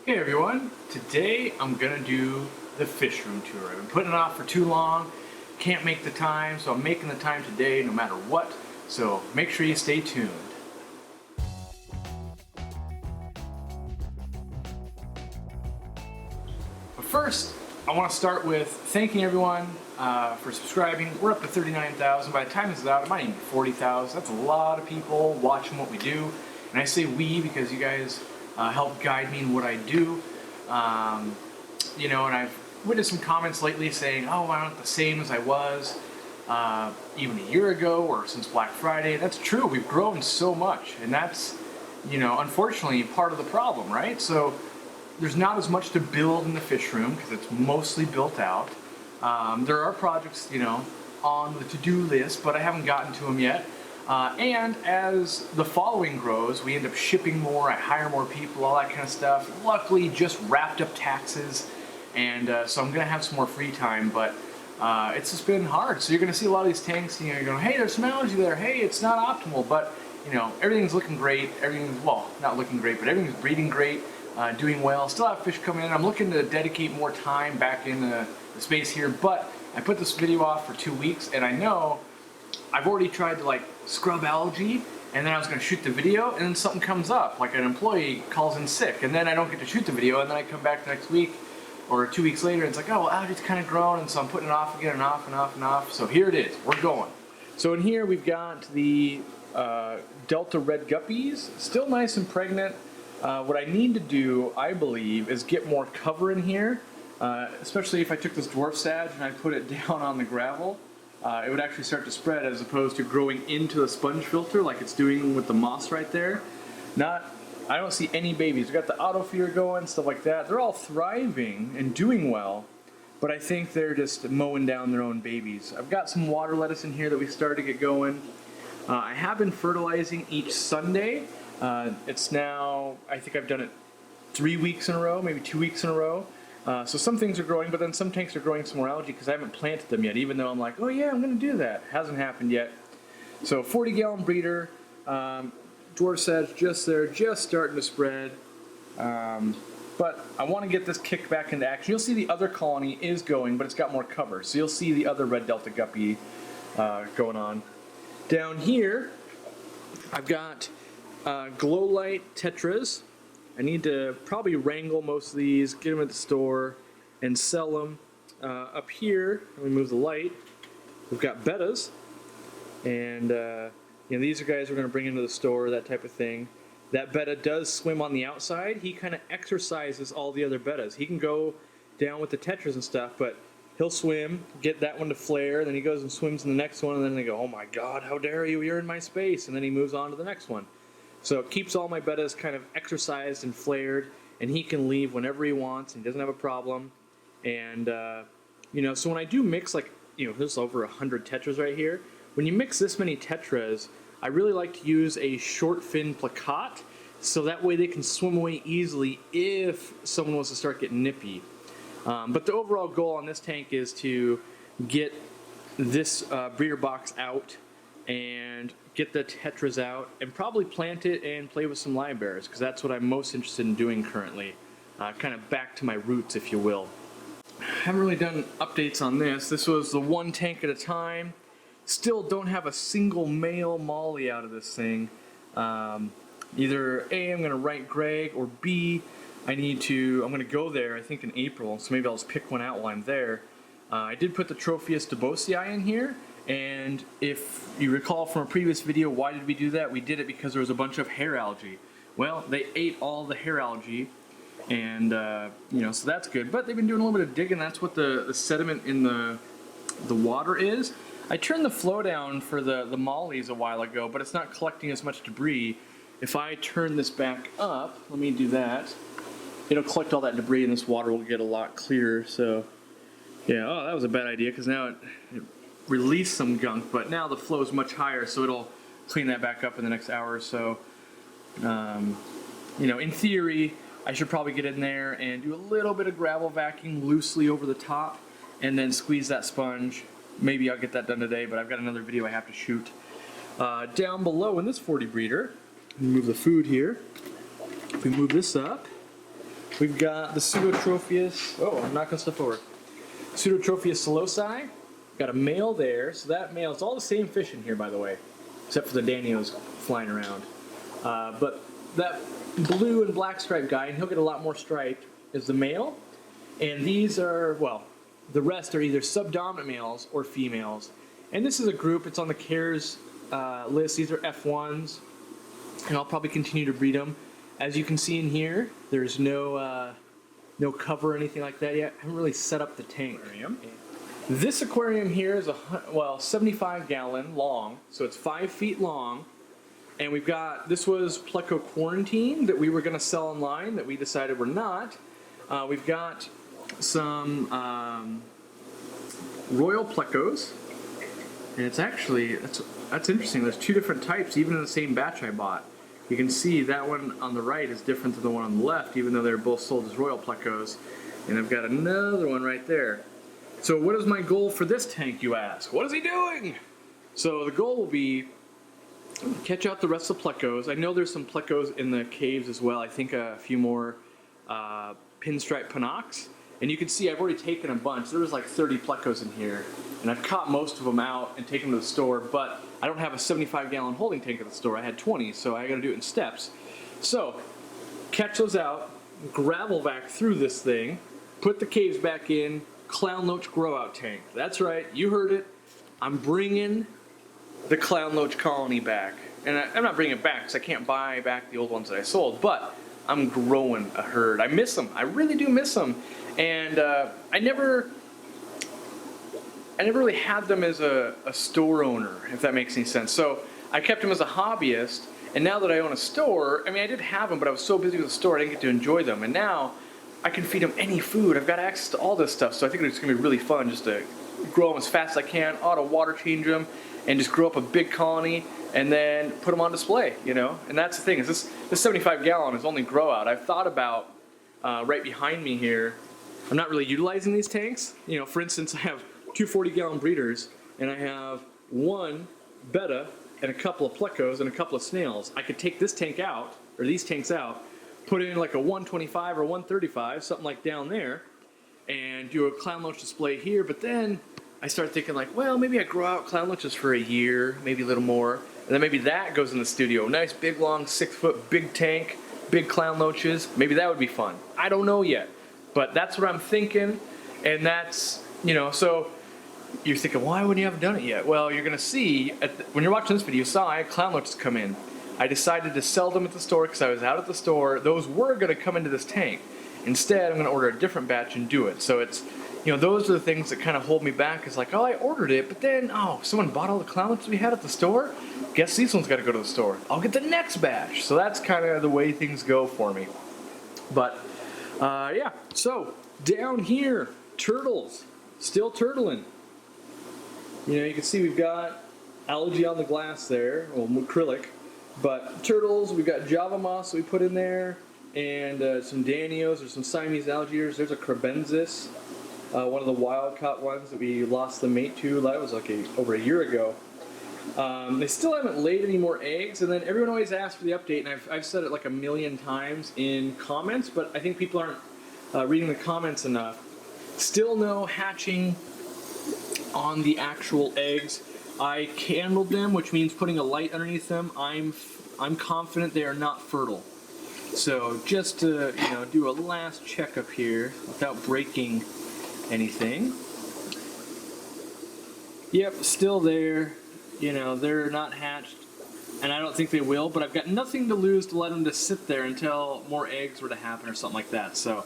Hey everyone, today I'm gonna do the Fishroom tour. I've been putting it off for too long, can't make the time, so I'm making the time today no matter what, so make sure you stay tuned. But first, I want to start with thanking everyone for subscribing. We're up to 39,000. By the time this is out, it might even be 40,000. That's a lot of people watching what we do. And I say we because you guys help guide me in what I do. And I've witnessed some comments lately saying, oh, I'm not the same as I was even a year ago or since Black Friday. That's true. We've grown so much. And that's, unfortunately part of the problem, right? So there's not as much to build in the fish room because it's mostly built out. There are projects, on the to-do list, but I haven't gotten to them yet. And as the following grows, we end up shipping more, I hire more people, all that kind of stuff. Luckily, just wrapped up taxes, and so I'm going to have some more free time, but it's just been hard. So you're going to see a lot of these tanks, you're going, hey, there's some algae there, hey, it's not optimal, but everything's looking great, well, not looking great, but everything's breeding great. Doing well, still have fish coming in. I'm looking to dedicate more time back in the space here, but I put this video off for 2 weeks, and I know I've already tried to scrub algae, and then I was going to shoot the video, and then something comes up, like an employee calls in sick, and then I don't get to shoot the video, and then I come back next week or 2 weeks later, and it's like, oh, well, algae's kind of grown, and so I'm putting it off again, and off and off and off. So here it is, we're going. So in here we've got the Delta red guppies, still nice and pregnant. What I need to do, I believe, is get more cover in here, especially if I took this dwarf sage and I put it down on the gravel. It would actually start to spread as opposed to growing into the sponge filter like it's doing with the moss right there. I don't see any babies. We've got the auto feeder going, stuff like that. They're all thriving and doing well, but I think they're just mowing down their own babies. I've got some water lettuce in here that we started to get going. I have been fertilizing each Sunday. It's now, I think I've done it 3 weeks in a row, maybe 2 weeks in a row. So some things are growing, but then some tanks are growing some more algae because I haven't planted them yet, even though I'm like, oh yeah, I'm going to do that. Hasn't happened yet. So 40-gallon breeder, dwarf sage just there, just starting to spread. But I want to get this kicked back into action. You'll see the other colony is going, but it's got more cover. So you'll see the other red delta guppy going on. Down here, I've got glow light tetras. I need to probably wrangle most of these, get them at the store, and sell them. Up here, let me move the light. We've got bettas, and these are guys we're going to bring into the store, that type of thing. That betta does swim on the outside. He kind of exercises all the other bettas. He can go down with the tetras and stuff, but he'll swim, get that one to flare, then he goes and swims in the next one, and then they go, oh my god, how dare you, you're in my space, and then he moves on to the next one. So it keeps all my bettas kind of exercised and flared, and he can leave whenever he wants, and he doesn't have a problem. And, so when I do mix, there's over 100 tetras right here. When you mix this many tetras, I really like to use a short fin plakat, so that way they can swim away easily if someone was to start getting nippy. But the overall goal on this tank is to get this breeder box out and get the tetras out and probably plant it and play with some live bears, because that's what I'm most interested in doing currently. Kind of back to my roots, if you will. I haven't really done updates on this. This was the one tank at a time. Still don't have a single male molly out of this thing. Either A, I'm going to write Greg, or B, I'm going to go there, I think in April, so maybe I'll just pick one out while I'm there. I did put the Tropheus debosii in here, and if you recall from a previous video, why did we do that? We did it because there was a bunch of hair algae. Well, they ate all the hair algae, and so that's good. But they've been doing a little bit of digging. That's what the sediment in the water is. I turned the flow down for the mollies a while ago, but it's not collecting as much debris. If I turn this back up, let me do that. It'll collect all that debris, and this water will get a lot clearer. So, yeah, oh, that was a bad idea because now it released some gunk, but now the flow is much higher, so it'll clean that back up in the next hour or so. In theory, I should probably get in there and do a little bit of gravel vacuum loosely over the top, and then squeeze that sponge. Maybe I'll get that done today, but I've got another video I have to shoot. Down below in this 40 breeder, move the food here. If we move this up, We've got the Pseudotropheus. Oh, I'm knocking stuff over. Pseudotropheus solosi. Got a male there. So that male, it's all the same fish in here, by the way, except for the Danios flying around. But that blue and black striped guy, and he'll get a lot more striped, is the male. And these are, well, the rest are either subdominant males or females. And this is a group, it's on the CARES list. These are F1s, and I'll probably continue to breed them. As you can see in here, there's no cover or anything like that yet. I haven't really set up the tank. This aquarium here is 75 gallon long, so it's 5 feet long. And we've got, this was Pleco Quarantine that we were going to sell online that we decided we're not. We've got some Royal Plecos, and it's actually, that's interesting. There's 2 different types, even in the same batch I bought. You can see that one on the right is different than the one on the left, even though they're both sold as Royal Plecos. And I've got another one right there. So what is my goal for this tank, you ask? What is he doing? So the goal will be catch out the rest of the plecos. I know there's some plecos in the caves as well. I think a few more pinstripe panox. And you can see I've already taken a bunch. There was like 30 plecos in here. And I've caught most of them out and taken them to the store, but I don't have a 75-gallon holding tank at the store. I had 20, so I gotta do it in steps. So, catch those out, gravel vac through this thing, put the caves back in, clown loach grow out tank. That's right, you heard it. I'm bringing the clown loach colony back. And I'm not bringing it back because I can't buy back the old ones that I sold, but I'm growing a herd. I miss them. I really do miss them. And I never really had them as a store owner, if that makes any sense. So I kept them as a hobbyist, and now that I own a store, I mean, I did have them, but I was so busy with the store I didn't get to enjoy them. And now I can feed them any food. I've got access to all this stuff, so I think it's going to be really fun just to grow them as fast as I can, auto water change them, and just grow up a big colony, and then put them on display, you know? And that's the thing, is this 75-gallon is only grow out. I've thought about, right behind me here, I'm not really utilizing these tanks. You know, for instance, I have 2 40-gallon breeders, and I have 1 betta and a couple of plecos and a couple of snails. I could take this tank out, or these tanks out, put it in like a 125 or 135, something like down there, and do a clown loach display here. But then I started thinking like, well, maybe I grow out clown loaches for a year, maybe a little more, and then maybe that goes in the studio. Nice big long 6-foot big tank, big clown loaches. Maybe that would be fun. I don't know yet, but that's what I'm thinking, and that's, you know, so you're thinking, why wouldn't you have done it yet? Well, you're going to see, when you're watching this video, you saw I had clown loaches come in. I decided to sell them at the store because I was out at the store. Those were going to come into this tank. Instead, I'm going to order a different batch and do it. So it's, you know, those are the things that kind of hold me back. It's like, oh, I ordered it, but then, oh, someone bought all the clown loaches we had at the store? Guess these ones got to go to the store. I'll get the next batch. So that's kind of the way things go for me. But, yeah. So, down here, turtles. Still turtling. You know, you can see we've got algae on the glass there, well, acrylic, but turtles, we've got Java moss that we put in there, and some Danios or some Siamese algae. There's a Crebensis, one of the wild caught ones that we lost the mate to. That was like over a year ago. They still haven't laid any more eggs, and then everyone always asks for the update, and I've said it like a million times in comments, but I think people aren't reading the comments enough. Still no hatching on the actual eggs. I candled them, which means putting a light underneath them. I'm confident they are not fertile. So just to, you know, do a last checkup here without breaking anything. Yep, still there. You know, they're not hatched, and I don't think they will, but I've got nothing to lose to let them just sit there until more eggs were to happen or something like that. So,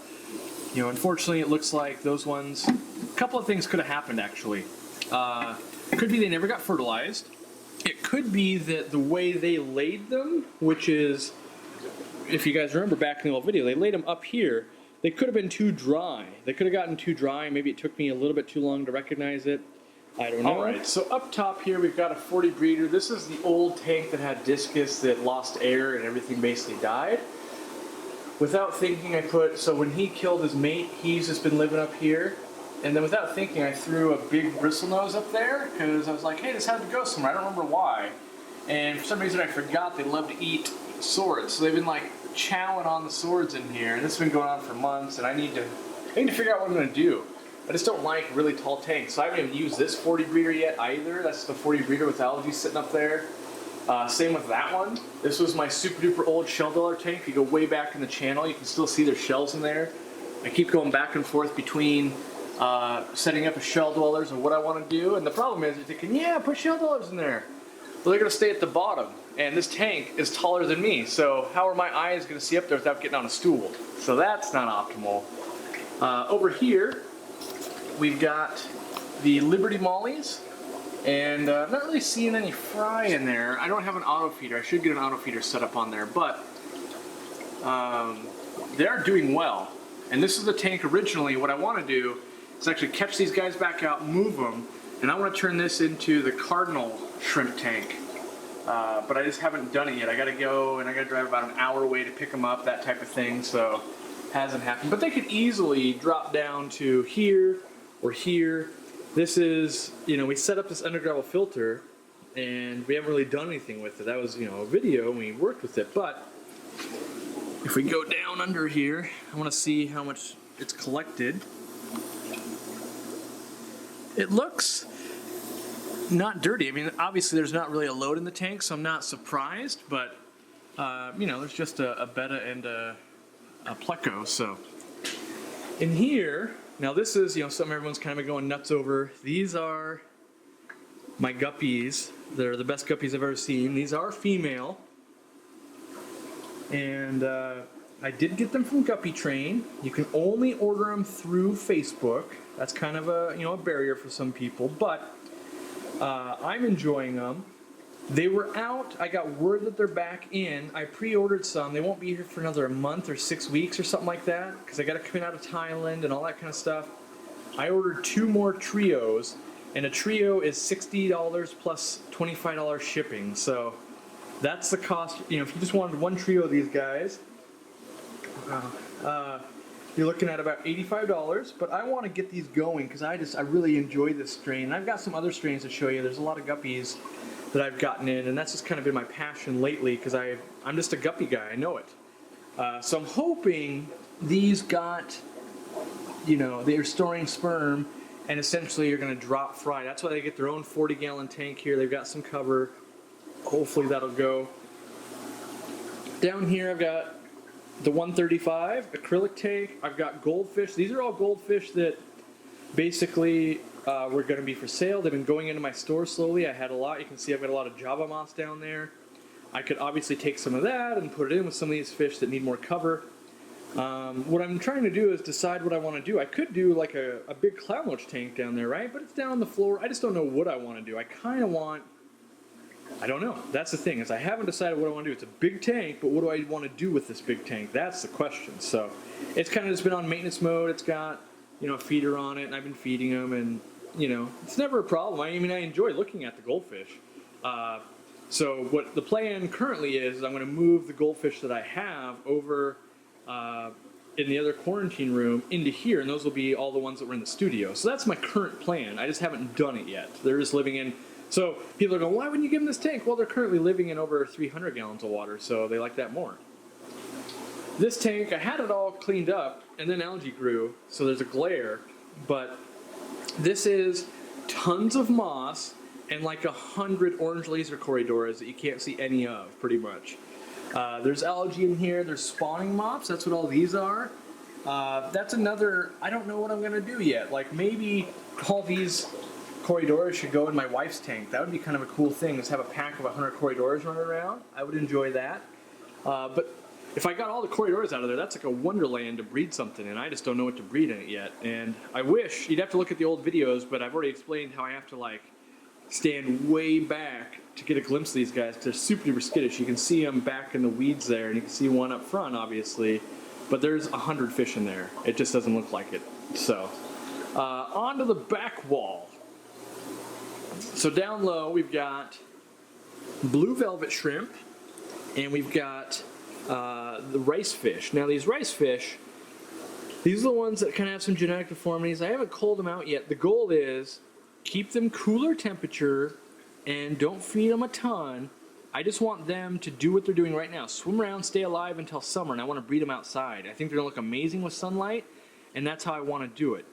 you know, unfortunately it looks like those ones, a couple of things could have happened actually. It could be they never got fertilized. It could be that the way they laid them, which is, if you guys remember back in the old video, they laid them up here. They could have been too dry. They could have gotten too dry. Maybe it took me a little bit too long to recognize it. I don't know. Alright, so up top here we've got a 40 breeder. This is the old tank that had discus that lost air and everything basically died. Without thinking I put, so when he killed his mate, he's just been living up here. And then without thinking, I threw a big bristlenose up there because I was like, hey, this had to go somewhere. I don't remember why. And for some reason I forgot they love to eat swords. So they've been like chowing on the swords in here, and this has been going on for months, and I need to figure out what I'm going to do. I just don't like really tall tanks, so I haven't even used this 40 breeder yet either. That's the 40 breeder with algae sitting up there. Same with that one. This was my super duper old shell dweller tank. If you go way back in the channel, you can still see their shells in there. I keep going back and forth between setting up a shell dwellers and what I want to do, and the problem is you're thinking, yeah, put shell dwellers in there. Well, they're going to stay at the bottom, and this tank is taller than me, so how are my eyes going to see up there without getting on a stool? So that's not optimal. Over here, we've got the Liberty Mollies, and I'm not really seeing any fry in there. I don't have an auto feeder. I should get an auto feeder set up on there, but they are doing well. And this is the tank originally. What I want to do is actually catch these guys back out, move them, and I want to turn this into the Cardinal shrimp tank. But I just haven't done it yet. I got to go and I got to drive about an hour away to pick them up, that type of thing. So hasn't happened. But they could easily drop down to here or here. This is, we set up this undergravel filter and we haven't really done anything with it. That was, a video and we worked with it. But if we go down under here, I want to see how much it's collected. It looks not dirty. I mean, obviously there's not really a load in the tank, so I'm not surprised, but there's just a betta and a pleco. So in here, now this is something everyone's kind of going nuts over. These are my guppies. They're the best guppies I've ever seen. These are female, and I did get them from Guppy Train. You can only order them through Facebook. That's kind of a barrier for some people, but I'm enjoying them. They were out. I got word that they're back in. I pre-ordered some. They won't be here for another month or 6 weeks or something like that because I got to come in out of Thailand and all that kind of stuff. I ordered 2 more trios, and a trio is $60 plus $25 shipping. So that's the cost. If you just wanted 1 trio of these guys, you're looking at about $85. But I want to get these going because I really enjoy this strain. And I've got some other strains to show you. There's a lot of guppies that I've gotten in, and that's just kind of been my passion lately because I'm just a guppy guy. I know it. So I'm hoping these got, they're storing sperm, and essentially you're going to drop fry. That's why they get their own 40-gallon tank here. They've got some cover. Hopefully that'll go. Down here I've got the 135 acrylic tank. I've got goldfish. These are all goldfish that basically were going to be for sale. They've been going into my store slowly. I had a lot. You can see I've got a lot of Java moss down there. I could obviously take some of that and put it in with some of these fish that need more cover. What I'm trying to do is decide what I want to do. I could do like a big clownloach tank down there, right? But it's down on the floor. I just don't know what I want to do. I kind of want, I don't know. That's the thing, is I haven't decided what I want to do. It's a big tank, but what do I want to do with this big tank? That's the question. So it's kind of just been on maintenance mode. It's got, a feeder on it, and I've been feeding them, and it's never a problem. I mean, I enjoy looking at the goldfish. So what the plan currently is I'm going to move the goldfish that I have over in the other quarantine room into here, and those will be all the ones that were in the studio. So that's my current plan. I just haven't done it yet. They're just living in. So people are going, why wouldn't you give them this tank? Well, they're currently living in over 300 gallons of water, so they like that more. This tank, I had it all cleaned up, and then algae grew, so there's a glare, but this is tons of moss and like 100 orange laser corridoras that you can't see any of, pretty much. There's algae in here, there's spawning mops, that's what all these are. That's another, I don't know what I'm going to do yet. Like maybe all these corridoras should go in my wife's tank. That would be kind of a cool thing, is have a pack of 100 corridoras running around. I would enjoy that. But if I got all the corridoras out of there, that's like a wonderland to breed something in. I just don't know what to breed in it yet. And I wish, you'd have to look at the old videos, but I've already explained how I have to like stand way back to get a glimpse of these guys, because they're super duper skittish. You can see them back in the weeds there, and you can see one up front, obviously. But there's 100 fish in there. It just doesn't look like it. So, onto the back wall. So down low, we've got blue velvet shrimp, and we've got the rice fish. Now these rice fish, these are the ones that kind of have some genetic deformities. I haven't culled them out yet. The goal is keep them cooler temperature and don't feed them a ton, I just want them to do what they're doing right now. Swim around, stay alive until summer, and I want to breed them outside. I think they're going to look amazing with sunlight, and that's how I want to do it.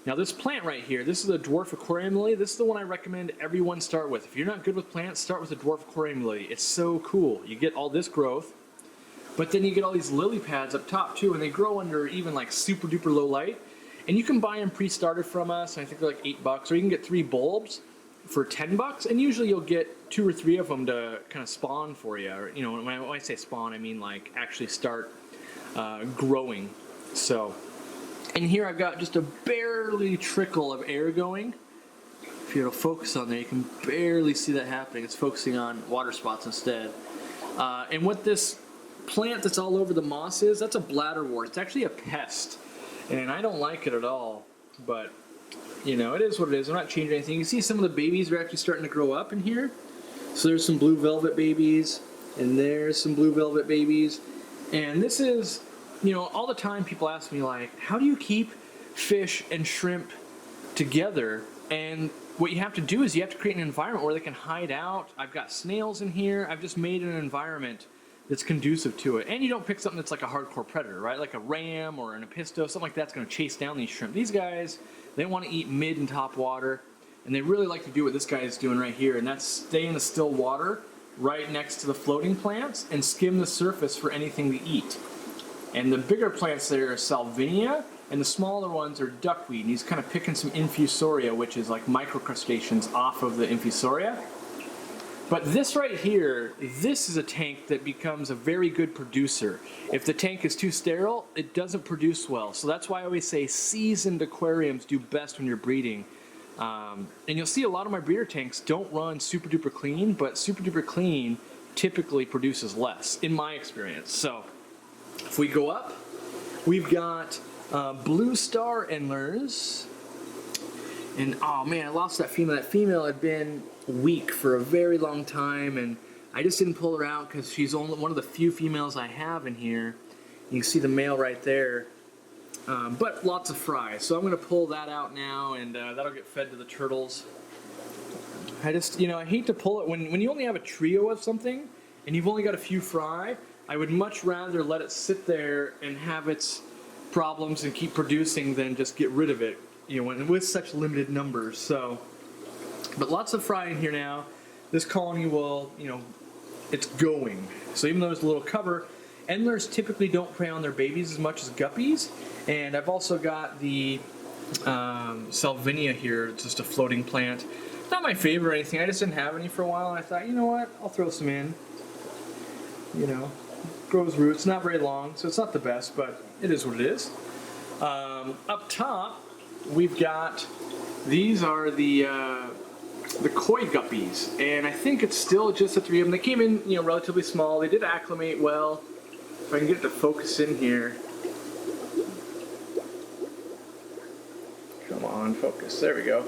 Now this plant right here, this is a dwarf aquarium lily. This is the one I recommend everyone start with. If you're not good with plants, start with a dwarf aquarium lily. It's so cool. You get all this growth, but then you get all these lily pads up top too, and they grow under even like super duper low light. And you can buy them pre-started from us, and I think they're like $8, or you can get 3 bulbs for $10, and usually you'll get 2 or 3 of them to kind of spawn for you. Or, you know, when I say spawn, I mean like actually start growing. So, and here I've got just a barely trickle of air going. If you were to focus on there, you can barely see that happening. It's focusing on water spots instead. And what this plant that's all over the moss is, that's a bladderwort. It's actually a pest. And I don't like it at all, but you know, it is what it is. I'm not changing anything. You can see some of the babies are actually starting to grow up in here. So there's some blue velvet babies, and there's some blue velvet babies. And this is, you know, all the time people ask me like, how do you keep fish and shrimp together? And what you have to do is you have to create an environment where they can hide out. I've got snails in here. I've just made an environment that's conducive to it. And you don't pick something that's like a hardcore predator, right? Like a ram or an apisto, something like that's gonna chase down these shrimp. These guys, they wanna eat mid and top water, and they really like to do what this guy is doing right here, and that's stay in the still water right next to the floating plants and skim the surface for anything to eat. And the bigger plants there are salvinia, and the smaller ones are duckweed, and he's kind of picking some infusoria, which is like microcrustaceans off of the infusoria. But this right here, this is a tank that becomes a very good producer. If the tank is too sterile, it doesn't produce well. So that's why I always say seasoned aquariums do best when you're breeding. And you'll see a lot of my breeder tanks don't run super duper clean, but super duper clean typically produces less, in my experience. So if we go up, we've got blue star endlers. And oh man, I lost that female. That female had been weak for a very long time, and I just didn't pull her out because she's only one of the few females I have in here. You can see the male right there, but lots of fry. So I'm going to pull that out now, and that'll get fed to the turtles. I just, you know, I hate to pull it when you only have a trio of something and you've only got a few fry. I would much rather let it sit there and have its problems and keep producing than just get rid of it, you know, with such limited numbers. So, but lots of fry in here now. This colony will, you know, it's going. So even though there's a little cover, endlers typically don't prey on their babies as much as guppies. And I've also got the salvinia here. It's just a floating plant. Not my favorite or anything. I just didn't have any for a while, and I thought, you know what, I'll throw some in. You know, grows roots, not very long, so it's not the best, but it is what it is. Up top, we've got, these are the koi guppies, and I think it's still just the 3 of them. They came in, you know, relatively small. They did acclimate well. If I can get it to focus in here. Come on, focus. There we go.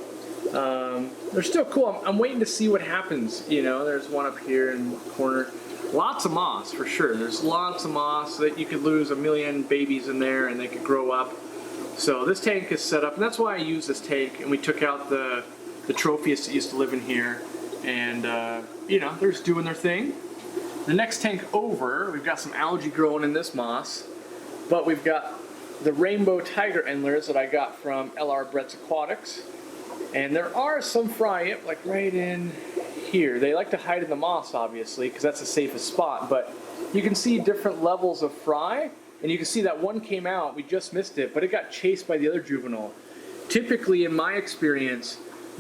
They're still cool. I'm waiting to see what happens. You know, there's one up here in the corner. Lots of moss, for sure. There's lots of moss that you could lose a million babies in there and they could grow up. So this tank is set up, and that's why I use this tank. And we took out the trophies that used to live in here. And, you know, they're just doing their thing. The next tank over, we've got some algae growing in this moss. But we've got the rainbow tiger endlers that I got from LR Brett's Aquatics. And there are some fry, like right in here. They like to hide in the moss, obviously, because that's the safest spot. But you can see different levels of fry, and you can see that one came out. We just missed it, but it got chased by the other juvenile. Typically, in my experience,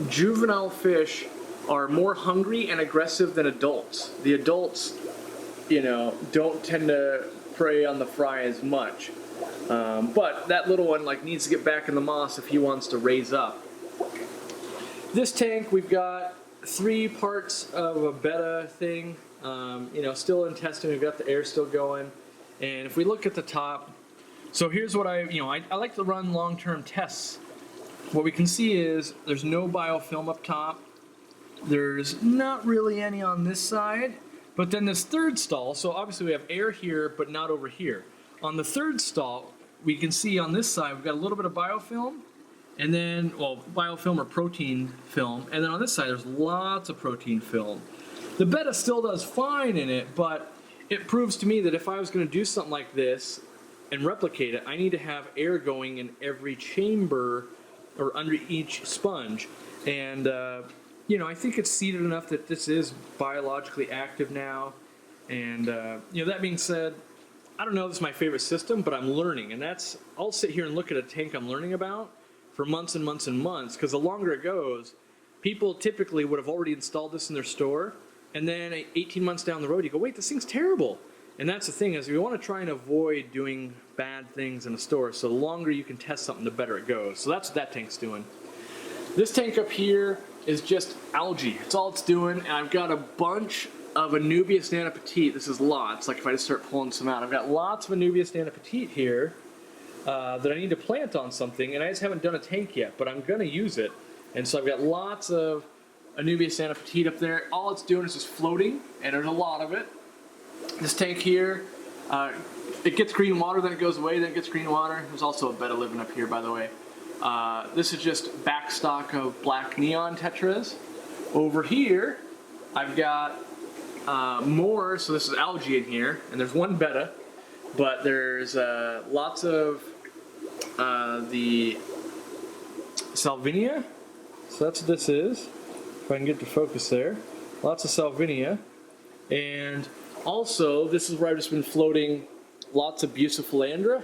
juvenile fish are more hungry and aggressive than adults. The adults, you know, don't tend to prey on the fry as much. But that little one like needs to get back in the moss if he wants to raise up. This tank, we've got 3 parts of a betta thing, you know, still in testing. We've got the air still going. And if we look at the top, so here's what I like to run long-term tests. What we can see is there's no biofilm up top. There's not really any on this side. But then this third stall, so obviously we have air here, but not over here. On the third stall, we can see on this side, we've got a little bit of biofilm. And then, well, biofilm or protein film. And then on this side, there's lots of protein film. The betta still does fine in it, but it proves to me that if I was going to do something like this and replicate it, I need to have air going in every chamber or under each sponge. And, you know, I think it's seeded enough that this is biologically active now. And, you know, that being said, I don't know if this is my favorite system, but I'm learning. And I'll sit here and look at a tank I'm learning about for months and months and months, because the longer it goes, people typically would have already installed this in their store, and then 18 months down the road, you go, wait, this thing's terrible. And that's the thing, is we want to try and avoid doing bad things in a store, so the longer you can test something, the better it goes. So that's what that tank's doing. This tank up here is just algae. That's all it's doing, and I've got a bunch of Anubias Nana Petite. This is lots, like if I just start pulling some out. I've got lots of Anubias Nana Petite here that I need to plant on something, and I just haven't done a tank yet, but I'm going to use it. And so I've got lots of Anubias Nana Petite up there. All it's doing is just floating, and there's a lot of it. This tank here, it gets green water, then it goes away, then it gets green water. There's also a betta living up here, by the way. This is just back stock of black neon tetras. Over here, I've got more, so this is algae in here, and there's one betta, but there's lots of the Salvinia. So that's what this is, if I can get to focus there. Lots of Salvinia. And also, this is where I've just been floating lots of Bucephalandra.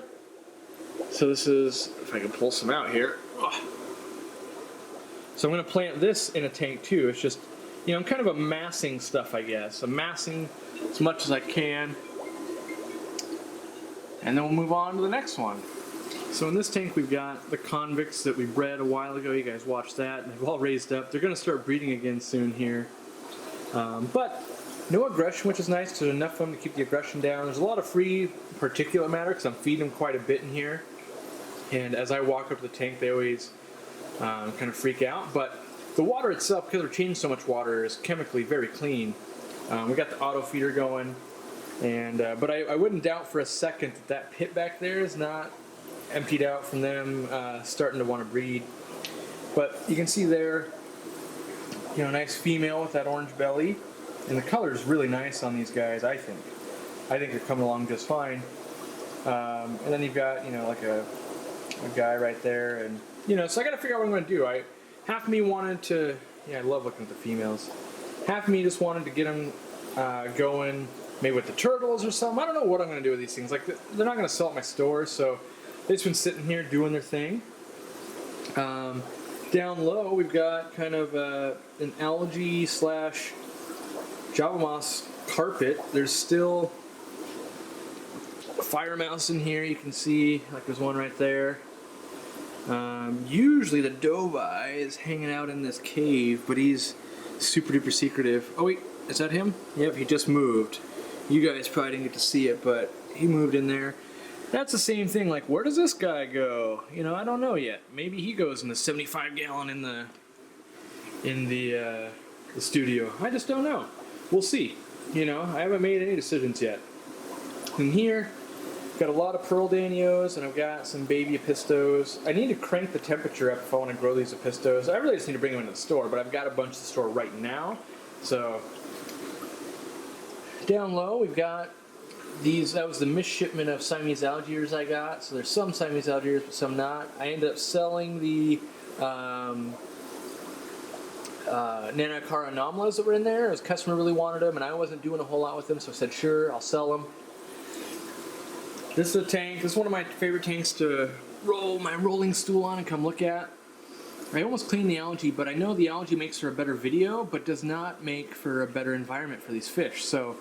So this is, if I can pull some out here. So I'm going to plant this in a tank too. It's just, you know, I'm kind of amassing stuff, I guess. Amassing as much as I can. And then we'll move on to the next one. So in this tank we've got the convicts that we bred a while ago. You guys watched that. They've all raised up. They're going to start breeding again soon here. But no aggression, which is nice because there's enough of them to keep the aggression down. There's a lot of free particulate matter because I'm feeding them quite a bit in here. And as I walk up to the tank, they always kind of freak out. But the water itself, because we're changing so much water, is chemically very clean. We got the auto feeder going. And but I wouldn't doubt for a second that that pit back there is not emptied out from them starting to want to breed. But you can see there, you know, a nice female with that orange belly, and the color is really nice on these guys. I think they're coming along just fine. And then you've got, you know, like a guy right there, and you know, so I got to figure out what I'm going to do. Half of me wanted to, yeah, I love looking at the females. Half of me just wanted to get them going, maybe with the turtles or something. I don't know what I'm going to do with these things. Like, they're not going to sell at my store, so they've just been sitting here doing their thing. Down low, we've got kind of an algae slash Java moss carpet. There's still a fire mouse in here. You can see, like, there's one right there. Usually the Dovi is hanging out in this cave, but he's super duper secretive. Oh wait, is that him? Yep, he just moved. You guys probably didn't get to see it, but he moved in there. That's the same thing, like, where does this guy go? You know, I don't know yet. Maybe he goes in the 75 gallon in the studio. I just don't know. We'll see. You know, I haven't made any decisions yet. In here, got a lot of pearl danios, and I've got some baby apistos. I need to crank the temperature up if I want to grow these apistos. I really just need to bring them into the store, but I've got a bunch to the store right now. So down low, we've got these. That was the missed shipment of Siamese algiers I got. So there's some Siamese algiers, but some not. I ended up selling the Nanacara anomalies that were in there. This customer really wanted them, and I wasn't doing a whole lot with them, so I said, sure, I'll sell them. This is a tank. This is one of my favorite tanks to roll my rolling stool on and come look at. I almost cleaned the algae, but I know the algae makes for a better video, but does not make for a better environment for these fish. So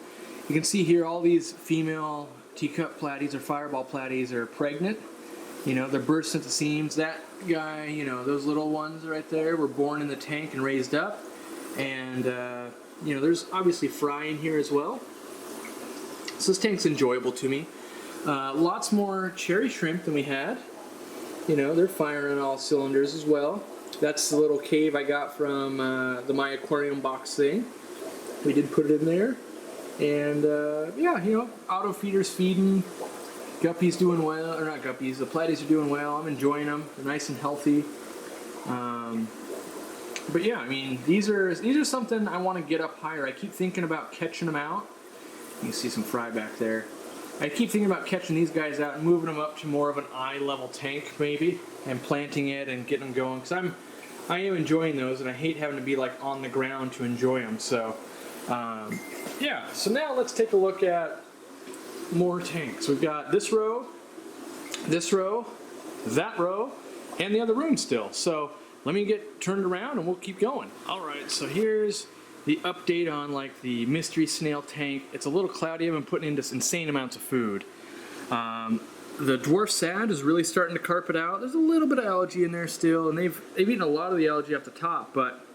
you can see here all these female teacup platies or fireball platies are pregnant. You know, they're bursting at the seams. That guy, you know, those little ones right there were born in the tank and raised up. And, you know, there's obviously fry in here as well. So this tank's enjoyable to me. Lots more cherry shrimp than we had. You know, they're firing on all cylinders as well. That's the little cave I got from the My Aquarium box thing. We did put it in there. And, yeah, you know, auto feeders feeding. Guppies doing well, or not guppies, the platies are doing well. I'm enjoying them. They're nice and healthy. But yeah, I mean, these are something I want to get up higher. I keep thinking about catching them out. You can see some fry back there. I keep thinking about catching these guys out and moving them up to more of an eye level tank maybe, and planting it and getting them going, because I am enjoying those, and I hate having to be like on the ground to enjoy them. So yeah, so now let's take a look at more tanks. We've got this row, that row, and the other room still. So let me get turned around and we'll keep going. All right, so here's the update on like the mystery snail tank. It's a little cloudy. I've been putting in just insane amounts of food. The dwarf sad is really starting to carpet out. There's a little bit of algae in there still, and they've eaten a lot of the algae off the top, but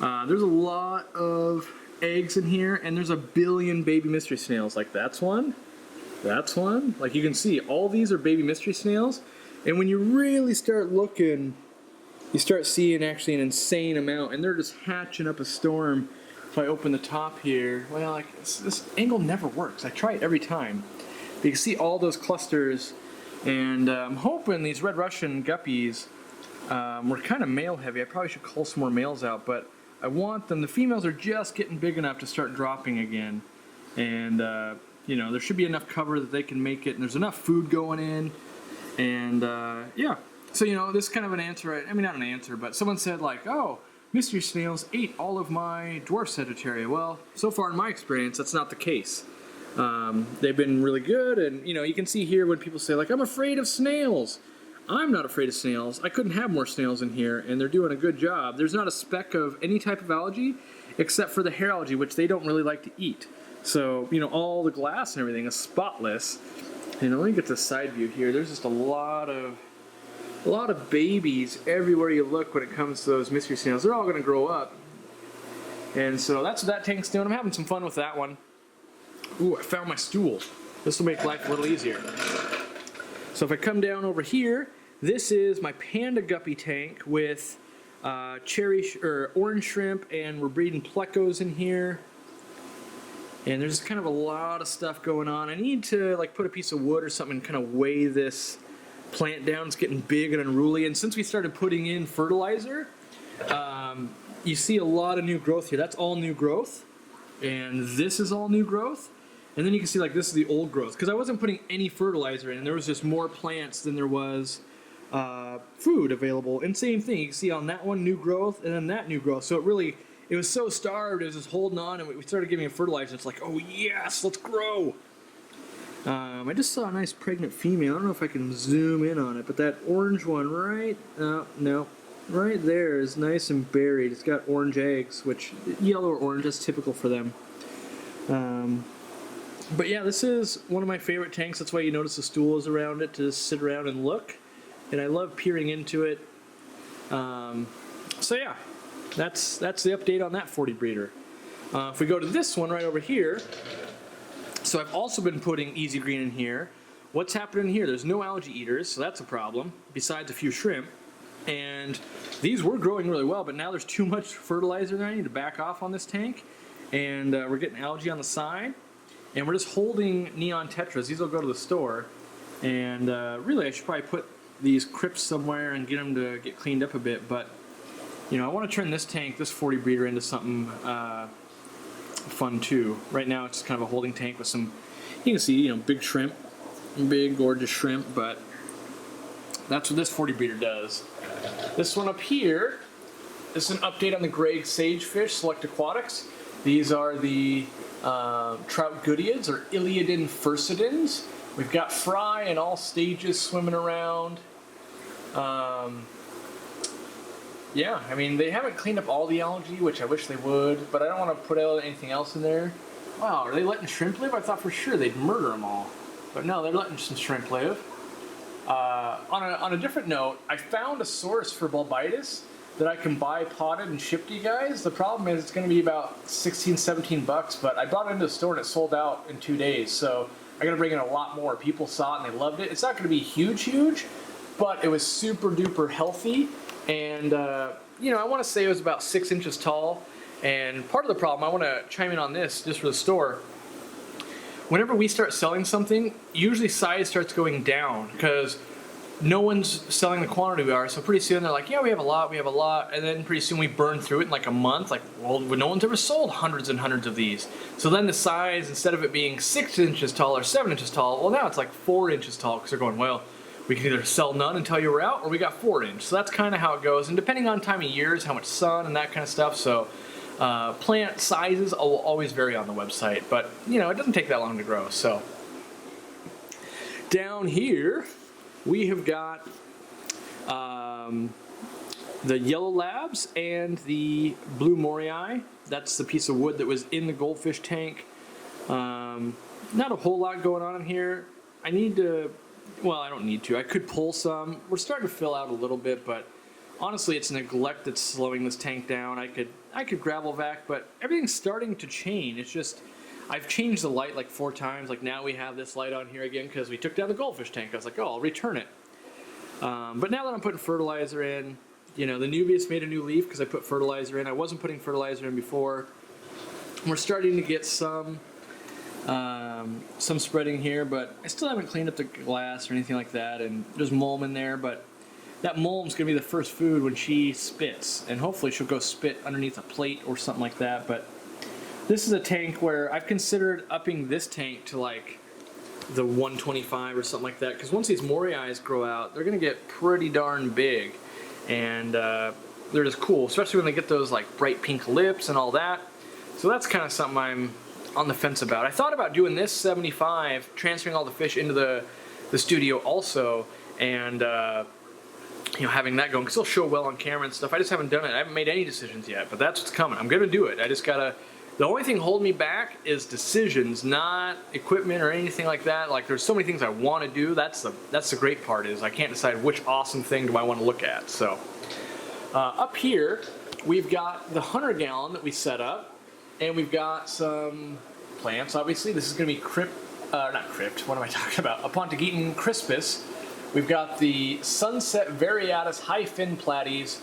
there's a lot of eggs in here, and there's a billion baby mystery snails. Like that's one. Like you can see, all these are baby mystery snails, and when you really start looking, you start seeing actually an insane amount, and they're just hatching up a storm. If I open the top here, well, like this angle never works. I try it every time. But you can see all those clusters, and I'm hoping these red Russian guppies were kind of male heavy. I probably should cull some more males out, but I want them. The females are just getting big enough to start dropping again, and you know, there should be enough cover that they can make it, and there's enough food going in, and yeah. So, you know, this is kind of an answer. I mean, not an answer, but someone said like, oh, mystery snails ate all of my dwarf Sagittaria. Well, so far in my experience, that's not the case. They've been really good, and you know, you can see here when people say like, I'm afraid of snails. I'm not afraid of snails. I couldn't have more snails in here, and they're doing a good job. There's not a speck of any type of algae except for the hair algae, which they don't really like to eat. So, you know, all the glass and everything is spotless. And let me get the side view here. There's just a lot of babies everywhere you look when it comes to those mystery snails. They're all going to grow up. And so that's what that tank's doing. I'm having some fun with that one. Ooh, I found my stool. This will make life a little easier. So if I come down over here, this is my panda guppy tank with orange shrimp, and we're breeding plecos in here. And there's kind of a lot of stuff going on. I need to like put a piece of wood or something and kind of weigh this plant down. It's getting big and unruly, and since we started putting in fertilizer, you see a lot of new growth here. That's all new growth, and this is all new growth, and then you can see like this is the old growth, because I wasn't putting any fertilizer in, and there was just more plants than there was food available. And same thing, you can see on that one, new growth, and then that new growth. So it was so starved, it was just holding on, and we started giving it fertilizer. It's like, oh yes, let's grow. I just saw a nice pregnant female. I don't know if I can zoom in on it, but that orange one right there is nice and buried. It's got orange eggs, which yellow or orange, that's typical for them. But yeah, this is one of my favorite tanks. That's why you notice the stool is around it, to just sit around and look. And I love peering into it. So yeah, that's the update on that 40 breeder. If we go to this one right over here, so I've also been putting Easy Green in here. What's happening here? There's no algae eaters, so that's a problem, besides a few shrimp. And these were growing really well, but now there's too much fertilizer there. I need to back off on this tank. And we're getting algae on the side. And we're just holding neon tetras. These will go to the store. And really, I should probably put these crypts somewhere and get them to get cleaned up a bit. But, you know, I want to turn this tank, this 40 breeder, into something fun too. Right now it's kind of a holding tank with some, you can see, you know, big shrimp, big gorgeous shrimp, but that's what this 40 breeder does. This one up here, this is an update on the Greg Sagefish Select Aquatics. These are the trout goodeids, or Iliadin furcidins. We've got fry in all stages swimming around. Yeah, I mean, they haven't cleaned up all the algae, which I wish they would, but I don't want to put out anything else in there. Wow, are they letting shrimp live? I thought for sure they'd murder them all. But no, they're letting some shrimp live. On a different note, I found a source for bulbitis that I can buy potted and ship to you guys. The problem is it's going to be about 16, 17 bucks, but I brought it into the store and it sold out in 2 days, so I got to bring in a lot more. People saw it and they loved it. It's not going to be huge, but it was super duper healthy. And, you know, I want to say it was about 6 inches tall. And part of the problem, I want to chime in on this just for the store. Whenever we start selling something, usually size starts going down, because no one's selling the quantity we are, so pretty soon they're like, yeah, we have a lot, and then pretty soon we burn through it in like a month. Like, well, no one's ever sold hundreds and hundreds of these. So then the size, instead of it being 6 inches tall or 7 inches tall, well, now it's like 4 inches tall, because they're going, well, we can either sell none until you were out, or we got 4 inch. So that's kind of how it goes, and depending on time of years, how much sun and that kind of stuff. So plant sizes will always vary on the website, but you know, it doesn't take that long to grow. So down here we have got the yellow labs and the blue morii. That's the piece of wood that was in the goldfish tank. Not a whole lot going on in here. I need to, well, I don't need to. I could pull some. We're starting to fill out a little bit, but honestly, it's neglect that's slowing this tank down. I could gravel vac, but everything's starting to change. It's just, I've changed the light like 4 times. Like now we have this light on here again because we took down the goldfish tank. I was like, oh, I'll return it. But now that I'm putting fertilizer in, you know, the Nubius made a new leaf because I put fertilizer in. I wasn't putting fertilizer in before. We're starting to get some spreading here, but I still haven't cleaned up the glass or anything like that, and there's mulm in there, but that mulm's going to be the first food when she spits, and hopefully she'll go spit underneath a plate or something like that. But this is a tank where I've considered upping this tank to like the 125 or something like that, because once these morii grow out, they're going to get pretty darn big, and they're just cool, especially when they get those like bright pink lips and all that. So that's kind of something I'm on the fence about. I thought about doing this 75, transferring all the fish into the studio also, and you know, having that going, because it'll show well on camera and stuff. I just haven't done it. I haven't made any decisions yet, but that's what's coming. I'm gonna do it. I just gotta, the only thing holding me back is decisions, not equipment or anything like that. Like, there's so many things I want to do. That's the great part, is I can't decide which awesome thing do I want to look at. So up here we've got the 100-gallon that we set up, and we've got some plants. Obviously, this is going to be not crypt. What am I talking about? Apontigeton crispus. We've got the Sunset Variatus high fin platies.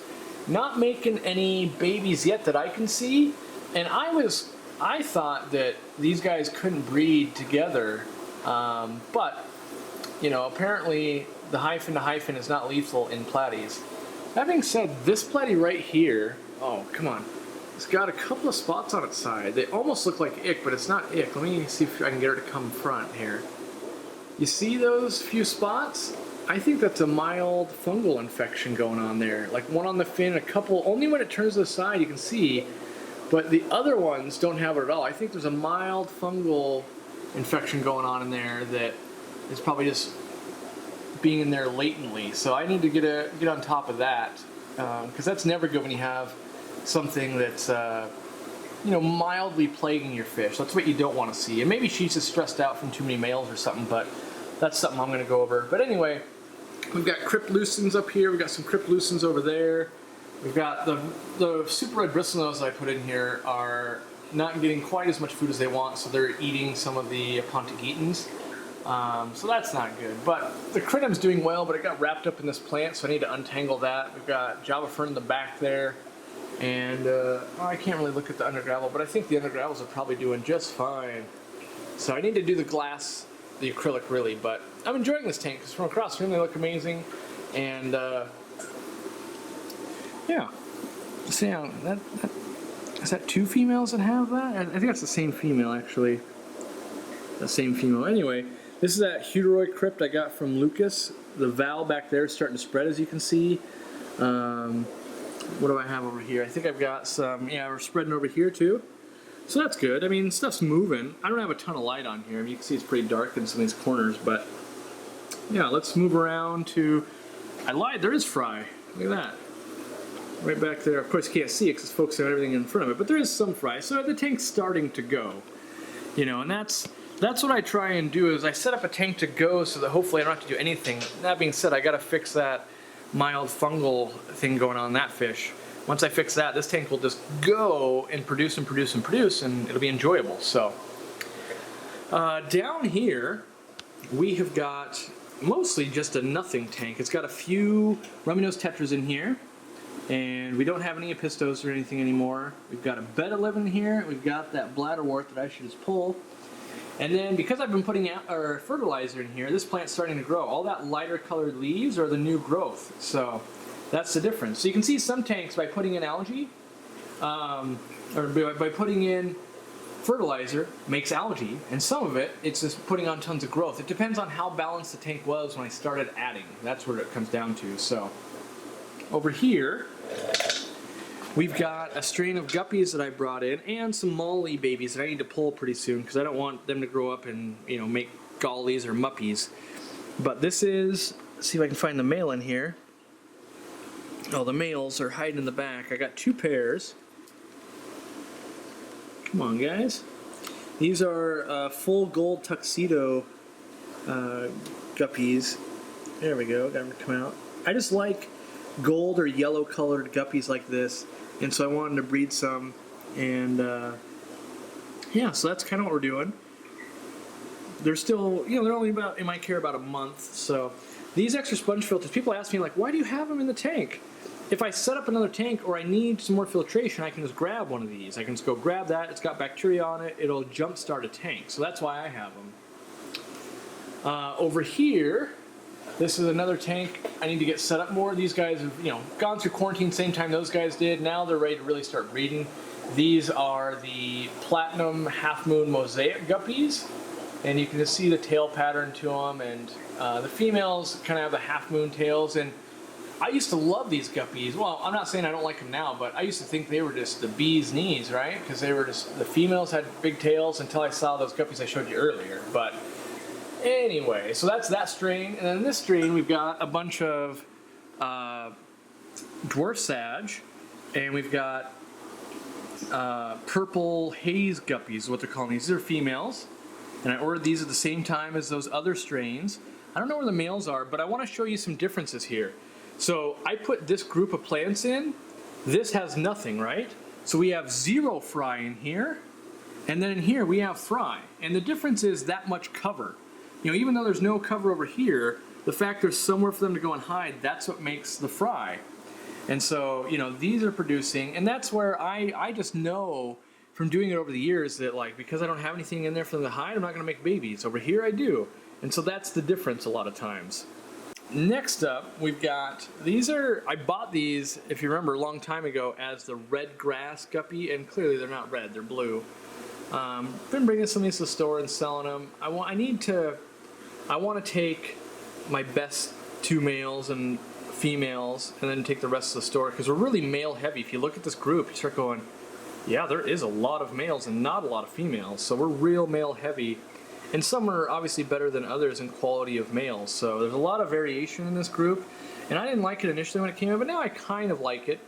Not making any babies yet that I can see. And I thought that these guys couldn't breed together, but you know, apparently the hyphen to hyphen is not lethal in platies. That being said, this platy right here, oh come on, it's got a couple of spots on its side. They almost look like ick, but it's not ick. Let me see if I can get her to come front here. You see those few spots? I think that's a mild fungal infection going on there. Like one on the fin, a couple, only when it turns to the side you can see, but the other ones don't have it at all. I think there's a mild fungal infection going on in there that is probably just being in there latently. So I need to get on top of that, because that's never good when you have something that's you know, mildly plaguing your fish. That's what you don't want to see. And maybe she's just stressed out from too many males or something, but that's something I'm going to go over. But anyway, we've got cryptlucens up here. We've got some cryptlucens over there. We've got the super red bristlenose I put in here are not getting quite as much food as they want, so they're eating some of the Apontigetons. So that's not good. But the crinum's doing well, but it got wrapped up in this plant, so I need to untangle that. We've got Java fern in the back there. And I can't really look at the undergravel, but I think the undergravels are probably doing just fine. So I need to do the glass, the acrylic really, but I'm enjoying this tank because from across the room they look amazing. And yeah, see how is that 2 females that have that? I think that's the same female actually. The same female. Anyway, this is that Heuteroid crypt I got from Lucas. The valve back there is starting to spread, as you can see. What do I have over here? I think I've got some, yeah, we're spreading over here too. So that's good. I mean, stuff's moving. I don't have a ton of light on here. I mean, you can see it's pretty dark in some of these corners, but yeah, let's move around to, I lied, there is fry. Look at that. Right back there. Of course, you can't see it because it's focusing on everything in front of it, but there is some fry. So the tank's starting to go, you know, and that's what I try and do is I set up a tank to go so that hopefully I don't have to do anything. That being said, I got to fix that mild fungal thing going on in that fish. Once I fix that, this tank will just go and produce and produce and produce, and it'll be enjoyable. So down here we have got mostly just a nothing tank. It's got a few rummy-nosed tetras in here, and we don't have any epistos or anything anymore. We've got a betta living here. We've got that bladderwort that I should just pull, And then because I've been putting fertilizer in here, this plant's starting to grow. All that lighter colored leaves are the new growth. So that's the difference. So you can see some tanks by putting in algae, or by putting in fertilizer makes algae, and some of it, it's just putting on tons of growth. It depends on how balanced the tank was when I started adding. That's what it comes down to. So over here, we've got a strain of guppies that I brought in and some molly babies that I need to pull pretty soon because I don't want them to grow up and, you know, make gollies or muppies. But this is, let's see if I can find the male in here. Oh, the males are hiding in the back. I got 2 pairs. Come on, guys. These are full gold tuxedo guppies. There we go, got them to come out. I just like gold or yellow colored guppies like this, and so I wanted to breed some, and yeah, so that's kind of what we're doing. They're still, you know, they're only about, in my care, about a month. So these extra sponge filters, people ask me like, why do you have them in the tank? If I set up another tank or I need some more filtration, I can just grab one of these. I can just go grab that, it's got bacteria on it, it'll jumpstart a tank. So that's why I have them. Over here, this is another tank I need to get set up more. These guys have, you know, gone through quarantine same time those guys did. Now they're ready to really start breeding. These are the platinum half moon mosaic guppies, and you can just see the tail pattern to them, and the females kind of have the half moon tails. And I used to love these guppies. Well, I'm not saying I don't like them now, but I used to think they were just the bee's knees, right? Because they were just, the females had big tails until I saw those guppies I showed you earlier. But anyway, so that's that strain. And then in this strain, we've got a bunch of dwarf sag, and we've got purple haze guppies, is what they're calling these. These are females, and I ordered these at the same time as those other strains. I don't know where the males are, but I want to show you some differences here. So I put this group of plants in. This has nothing, right? So we have 0 fry in here, and then in here we have fry. And the difference is that much cover. You know, even though there's no cover over here, the fact there's somewhere for them to go and hide, that's what makes the fry. And so, you know, these are producing, and that's where I just know from doing it over the years that, like, because I don't have anything in there for them to hide, I'm not gonna make babies. Over here I do. And so that's the difference a lot of times. Next up, we've got, these are, I bought these, if you remember, a long time ago as the red grass guppy, and clearly they're not red, they're blue. Been bringing some of these to the store and selling them. I want to take my best 2 males and females and then take the rest of the store, because we're really male heavy. If you look at this group, you start going, yeah, there is a lot of males and not a lot of females, so we're real male heavy. And some are obviously better than others in quality of males, so there's a lot of variation in this group. And I didn't like it initially when it came in, but now I kind of like it.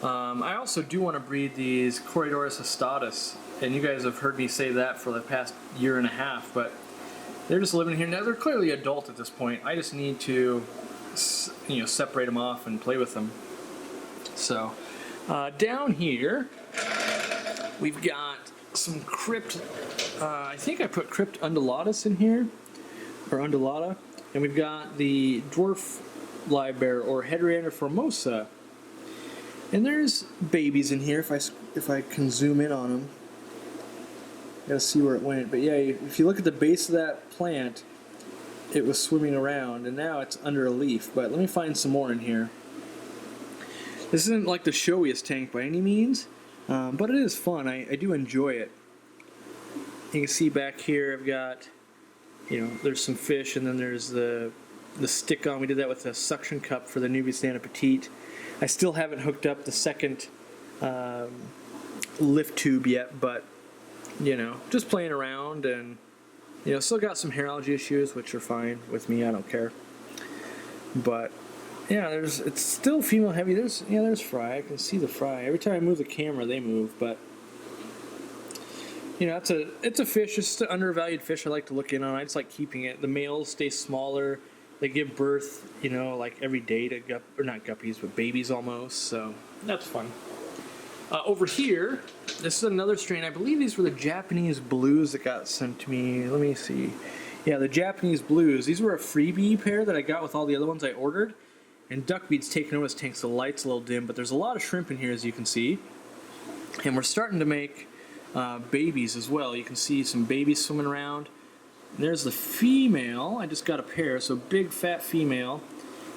I also do want to breed these Corydoras astatus, and you guys have heard me say that for the past 1.5 years, but they're just living here. Now they're clearly adult at this point. I just need to, you know, separate them off and play with them. So down here, we've got some crypt, I think I put crypt undulatus in here, or undulata, and we've got the dwarf live bear, or Hederander formosa, and there's babies in here if I can zoom in on them. Gotta see where it went, but yeah, if you look at the base of that plant, it was swimming around, and now it's under a leaf. But let me find some more in here. This isn't like the showiest tank by any means, but it is fun. I do enjoy it. You can see back here I've got, you know, there's some fish, and then there's the stick on. We did that with a suction cup for the Nubius Petite. I still haven't hooked up the second lift tube yet, but you know, just playing around, and you know, still got some hair allergy issues, which are fine with me. I don't care. But yeah, it's still female heavy. There's fry. I can see the fry. Every time I move the camera, they move. But you know, it's a fish. It's an undervalued fish I like to look in on. I just like keeping it. The males stay smaller. They give birth, you know, like every day to not guppies, but babies almost. So that's fun. Over here, this is another strain. I believe these were the Japanese blues that got sent to me. Let me see. Yeah, the Japanese blues. These were a freebie pair that I got with all the other ones I ordered. And Duckbeat's taken over this tank, so the light's a little dim, but there's a lot of shrimp in here, as you can see. And we're starting to make babies as well. You can see some babies swimming around. There's the female. I just got a pair, so big fat female.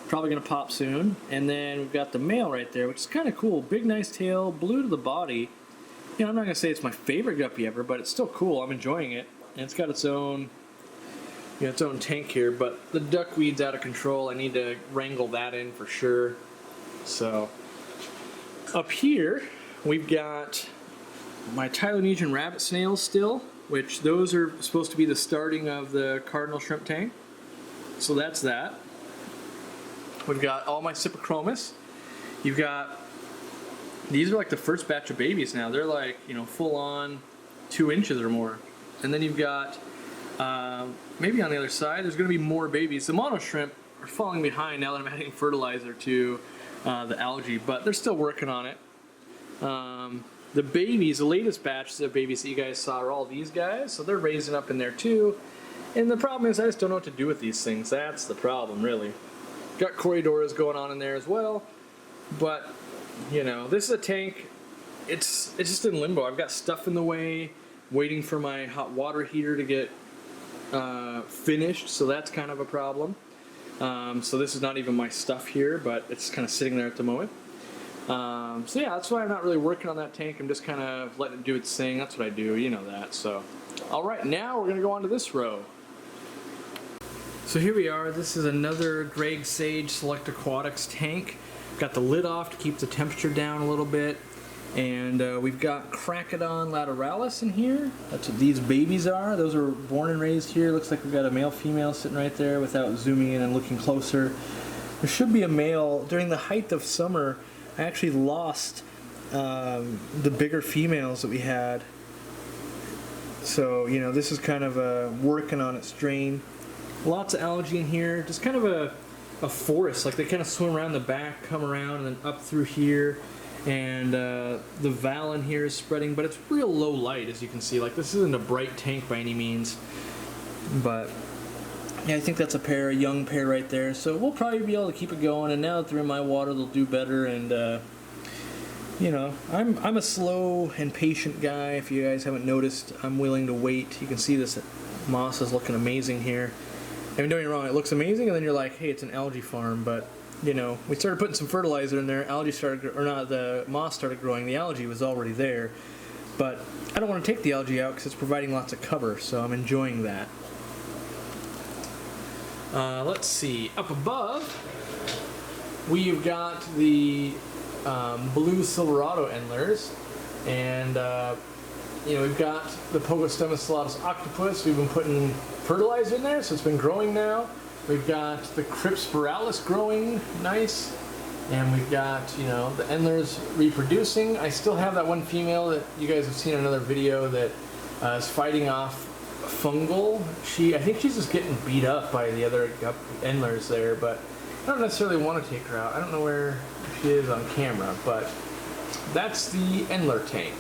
Probably gonna pop soon. And then we've got the male right there, which is kind of cool. Big, nice tail, blue to the body. You know, I'm not gonna say it's my favorite guppy ever, but it's still cool. I'm enjoying it, and it's got its own, you know, its own tank here. But the duckweed's out of control. I need to wrangle that in for sure. So up here we've got my Tylonesian rabbit snails still, which those are supposed to be the starting of the cardinal shrimp tank. So that's that. We've got all my Cypachromis. You've got, these are like the first batch of babies now. They're like, you know, full on 2 inches or more. And then you've got, maybe on the other side, there's gonna be more babies. The mono shrimp are falling behind now that I'm adding fertilizer to the algae, but they're still working on it. The babies, the latest batches of babies that you guys saw are all these guys, so they're raising up in there too. And the problem is I just don't know what to do with these things. That's the problem, really. Got Corridoras going on in there as well, but you know, this is a tank. It's just in limbo. I've got stuff in the way, waiting for my hot water heater to get finished, so that's kind of a problem. So this is not even my stuff here, but it's kind of sitting there at the moment. So yeah, that's why I'm not really working on that tank. I'm just kind of letting it do its thing. That's what I do, you know that. So, all right, now we're gonna go on to this row. So here we are. This is another Greg Sage Select Aquatics tank. Got the lid off to keep the temperature down a little bit. And we've got Cracodon lateralis in here. That's what these babies are. Those are born and raised here. Looks like we've got a male female sitting right there without zooming in and looking closer. There should be a male. During the height of summer, I actually lost the bigger females that we had. So, you know, this is kind of working on its drain. Lots of algae in here. Just kind of a forest. Like they kind of swim around the back, come around, and then up through here. And the val in here is spreading, but it's real low light, as you can see. Like this isn't a bright tank by any means. But yeah, I think that's a young pair right there. So we'll probably be able to keep it going. And now that they're in my water, they'll do better. And you know, I'm a slow and patient guy. If you guys haven't noticed, I'm willing to wait. You can see this moss is looking amazing here. I mean, don't get me wrong, it looks amazing, and then you're like, hey, it's an algae farm, but you know, we started putting some fertilizer in there, algae started, or not, the moss started growing, the algae was already there, but I don't want to take the algae out because it's providing lots of cover, so I'm enjoying that. Let's see, up above, we've got the blue Silverado endlers, and you know, we've got the Pogostemocellatus octopus. We've been putting fertilizer in there, so it's been growing now. We've got the Crypspiralis growing nice, and we've got, you know, the endlers reproducing. I still have that one female that you guys have seen in another video that is fighting off fungal. I think she's just getting beat up by the other endlers there, but I don't necessarily want to take her out. I don't know where she is on camera, but that's the endler tank.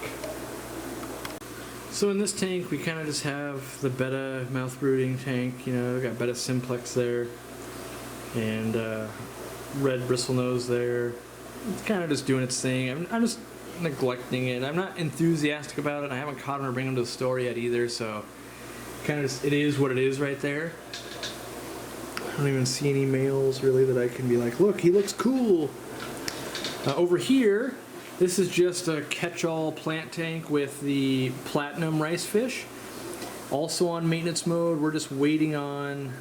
So in this tank, we kind of just have the betta mouth brooding tank. You know, we've got betta simplex there, and red bristlenose there. It's kind of just doing its thing. I'm just neglecting it. I'm not enthusiastic about it. I haven't caught him or bring him to the store yet either, so kind of just, it is what it is right there. I don't even see any males really that I can be like, look, he looks cool. Over here, this is just a catch-all plant tank with the platinum rice fish. Also on maintenance mode. We're just waiting on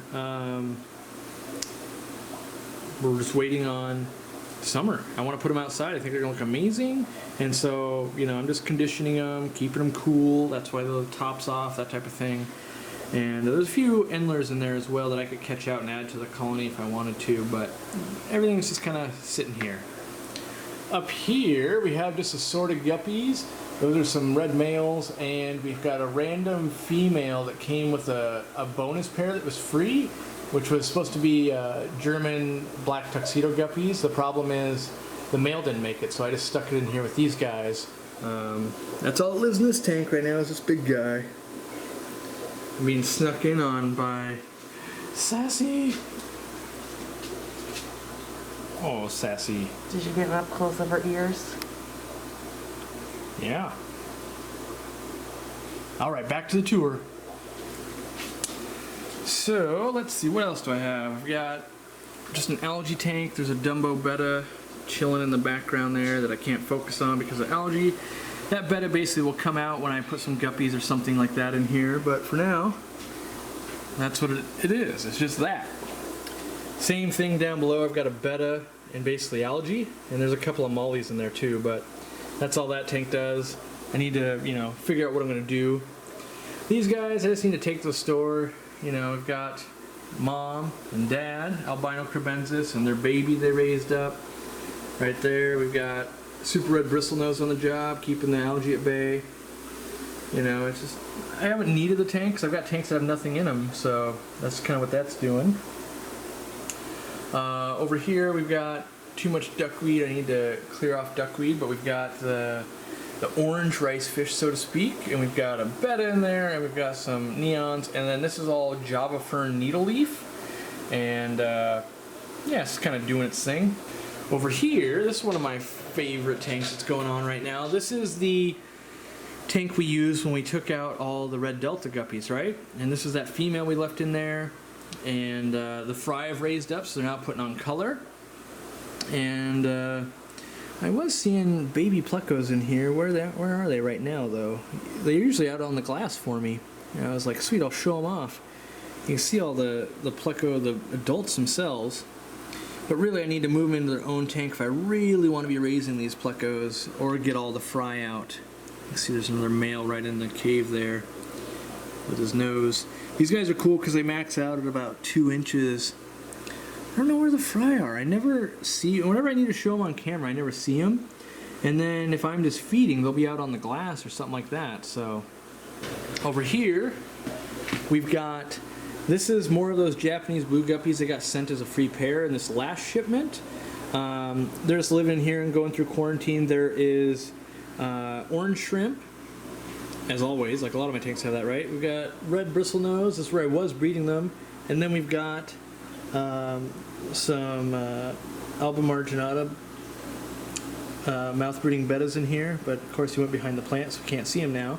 summer. I want to put them outside. I think they're gonna look amazing. And so, you know, I'm just conditioning them, keeping them cool. That's why the top's off, that type of thing. And there's a few endlers in there as well that I could catch out and add to the colony if I wanted to, but everything's just kind of sitting here. Up here, we have just assorted guppies. Those are some red males, and we've got a random female that came with a bonus pair that was free, which was supposed to be German black tuxedo guppies. The problem is the male didn't make it, so I just stuck it in here with these guys. That's all that lives in this tank right now is this big guy. I'm being snuck in on by Sassy. Oh, Sassy. Did you get up close of her ears? Yeah. All right, back to the tour. So let's see, what else do I have? I've got just an algae tank. There's a Dumbo betta chilling in the background there that I can't focus on because of algae. That betta basically will come out when I put some guppies or something like that in here, but for now, that's what it is. It's just that. Same thing down below. I've got a betta and basically algae, and there's a couple of mollies in there too, but that's all that tank does. I need to, figure out what I'm going to do. These guys, I just need to take to the store. I've got mom and dad, albino crebensis, and their baby they raised up. Right there, we've got super red bristlenose on the job, keeping the algae at bay. It's just, I haven't needed the tanks. I've got tanks that have nothing in them, so that's kind of what that's doing. Over here, we've got too much duckweed. I need to clear off duckweed, but we've got the orange rice fish, so to speak, and we've got a betta in there, and we've got some neons, and then this is all Java fern needle leaf, and yeah, it's kind of doing its thing. Over here, this is one of my favorite tanks that's going on right now. This is the tank we used when we took out all the red delta guppies, right? And this is that female we left in there, and the fry have raised up, so they're now putting on color. And I was seeing baby plecos in here. Where are they right now, though? They're usually out on the glass for me. I was like, sweet, I'll show them off. You can see all the pleco, the adults themselves. But really, I need to move them into their own tank if I really want to be raising these plecos or get all the fry out. You see there's another male right in the cave there with his nose. These guys are cool because they max out at about 2 inches. I don't know where the fry are. I never see, whenever I need to show them on camera, I never see them. And then if I'm just feeding, they'll be out on the glass or something like that. So over here, we've got, this is more of those Japanese blue guppies that got sent as a free pair in this last shipment. They're just living in here and going through quarantine. There is orange shrimp, as always, like a lot of my tanks have that, right? We've got red bristlenose, that's where I was breeding them. And then we've got some Alba marginata mouth breeding bettas in here, but of course he went behind the plant, so we can't see him now.